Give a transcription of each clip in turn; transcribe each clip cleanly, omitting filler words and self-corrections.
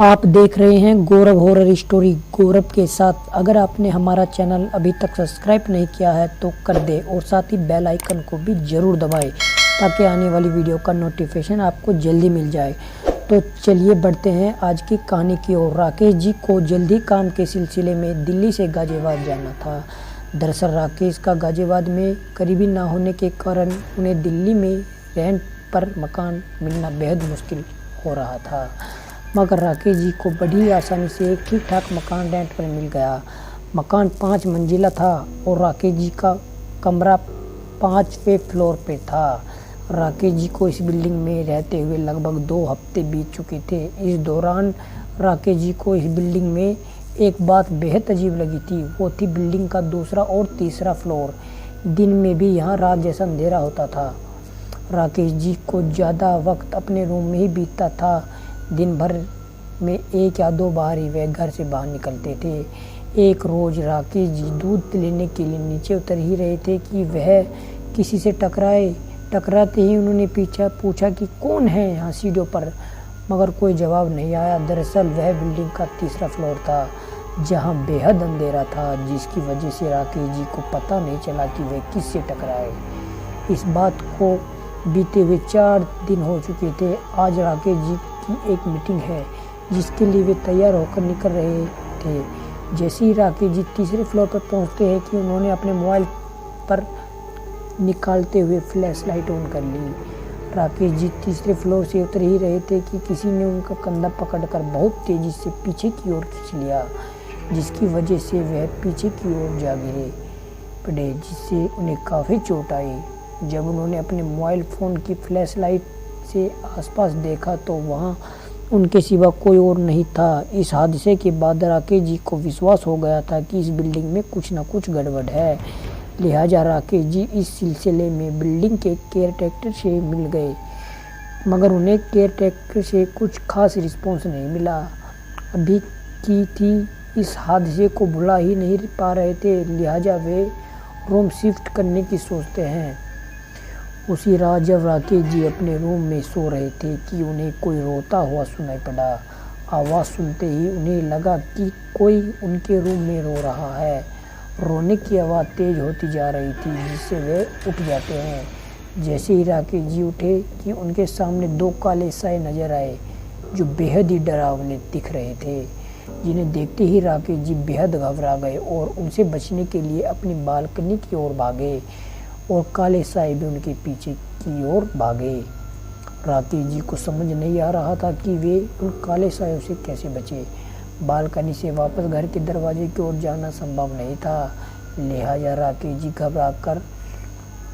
आप देख रहे हैं गौरव हॉरर स्टोरी गौरव के साथ। अगर आपने हमारा चैनल अभी तक सब्सक्राइब नहीं किया है तो कर दे और साथ ही बेल आइकन को भी ज़रूर दबाएं ताकि आने वाली वीडियो का नोटिफिकेशन आपको जल्दी मिल जाए। तो चलिए बढ़ते हैं आज की कहानी की ओर। राकेश जी को जल्दी काम के सिलसिले में दिल्ली से गाजियाबाद जाना था। दरअसल राकेश का गाजियाबाद में करीबी ना होने के कारण उन्हें दिल्ली में रेंट पर मकान मिलना बेहद मुश्किल हो रहा था, मगर राकेश जी को बड़ी आसानी से एक ठीक ठाक मकान रेंट पर मिल गया। मकान 5 मंजिला था और राकेश जी का कमरा 5वें फ्लोर पे था। राकेश जी को इस बिल्डिंग में रहते हुए लगभग 2 हफ्ते बीत चुके थे। इस दौरान राकेश जी को इस बिल्डिंग में एक बात बेहद अजीब लगी थी। वो थी बिल्डिंग का दूसरा और तीसरा फ्लोर। दिन में भी यहाँ रात जैसा अंधेरा होता था। राकेश जी को ज़्यादा वक्त अपने रूम में ही बीतता था। दिन भर में 1 या 2 बार ही वे घर से बाहर निकलते थे। एक रोज़ राकेश जी दूध लेने के लिए नीचे उतर ही रहे थे कि वह किसी से टकराते ही उन्होंने पीछा पूछा कि कौन है यहाँ सीढ़ियों पर, मगर कोई जवाब नहीं आया। दरअसल वह बिल्डिंग का तीसरा फ्लोर था जहाँ बेहद अंधेरा था, जिसकी वजह से राकेश जी को पता नहीं चला कि वे किससे टकराए। इस बात को बीते हुए 4 दिन हो चुके थे। आज राकेश जी की एक मीटिंग है जिसके लिए वे तैयार होकर निकल रहे थे। जैसे ही राकेश जी तीसरे फ्लोर पर पहुंचते हैं कि उन्होंने अपने मोबाइल पर निकालते हुए फ्लैश लाइट ऑन कर ली। राकेश जी तीसरे फ्लोर से उतर ही रहे थे कि किसी ने उनका कंधा पकड़कर बहुत तेजी से पीछे की ओर खींच लिया, जिसकी वजह से वह पीछे की ओर जा गिरे पड़े, जिससे उन्हें काफ़ी चोट आई। जब उन्होंने अपने मोबाइल फ़ोन की फ्लैश लाइट से आसपास देखा तो वहाँ उनके सिवा कोई और नहीं था। इस हादसे के बाद राकेश जी को विश्वास हो गया था कि इस बिल्डिंग में कुछ न कुछ गड़बड़ है। लिहाजा राकेश जी इस सिलसिले में बिल्डिंग के केयरटेकर से मिल गए, मगर उन्हें केयरटेकर से कुछ खास रिस्पॉन्स नहीं मिला। अभी की थी इस हादसे को भुला ही नहीं पा रहे थे, लिहाजा वे रूम शिफ्ट करने की सोचते हैं। उसी रात जब राकेश जी अपने रूम में सो रहे थे कि उन्हें कोई रोता हुआ सुनाई पड़ा। आवाज़ सुनते ही उन्हें लगा कि कोई उनके रूम में रो रहा है। रोने की आवाज़ तेज़ होती जा रही थी, जिससे वे उठ जाते हैं। जैसे ही राकेश जी उठे कि उनके सामने 2 काले साए नजर आए जो बेहद ही डरावने दिख रहे थे, जिन्हें देखते ही राकेश जी बेहद घबरा गए और उनसे बचने के लिए अपनी बालकनी की ओर भागे और काले साए भी उनके पीछे की ओर भागे। राकेश जी को समझ नहीं आ रहा था कि वे उन काले सायों से कैसे बचे। बालकनी से वापस घर के दरवाजे की ओर जाना संभव नहीं था, लिहाजा राकेश जी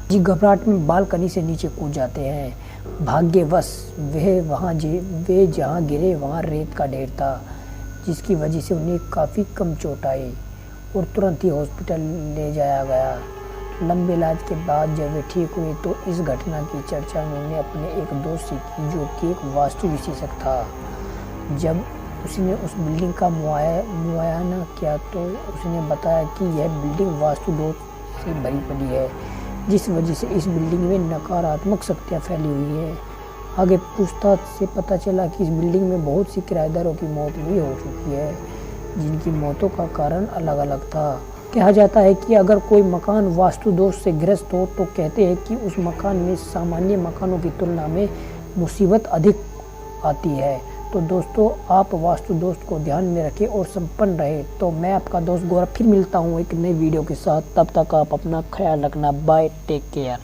घबराहट में बालकनी से नीचे कूद जाते हैं। भाग्यवश वे जहाँ गिरे वहाँ रेत का ढेर था, जिसकी वजह से उन्हें काफ़ी कम चोट आई और तुरंत ही हॉस्पिटल ले जाया गया। लंबे इलाज के बाद जब वे ठीक हुए तो इस घटना की चर्चा उन्होंने अपने एक दोस्त से की, जो कि एक वास्तु विशेषज्ञ था। जब उसने उस बिल्डिंग का मुआयना किया तो उसने बताया कि यह बिल्डिंग वास्तु दोष से भरी पड़ी है, जिस वजह से इस बिल्डिंग में नकारात्मक शक्तियाँ फैली हुई है। आगे पूछताछ से पता चला कि इस बिल्डिंग में बहुत सी किराएदारों की मौत भी हो चुकी है, जिनकी मौतों का कारण अलग अलग था। कहा जाता है कि अगर कोई मकान वास्तु दोष से ग्रस्त हो तो कहते हैं कि उस मकान में सामान्य मकानों की तुलना में मुसीबत अधिक आती है। तो दोस्तों, आप वास्तु दोष को ध्यान में रखें और संपन्न रहे। तो मैं आपका दोस्त गौरव फिर मिलता हूँ एक नई वीडियो के साथ। तब तक आप अपना ख्याल रखना। Bye, take care.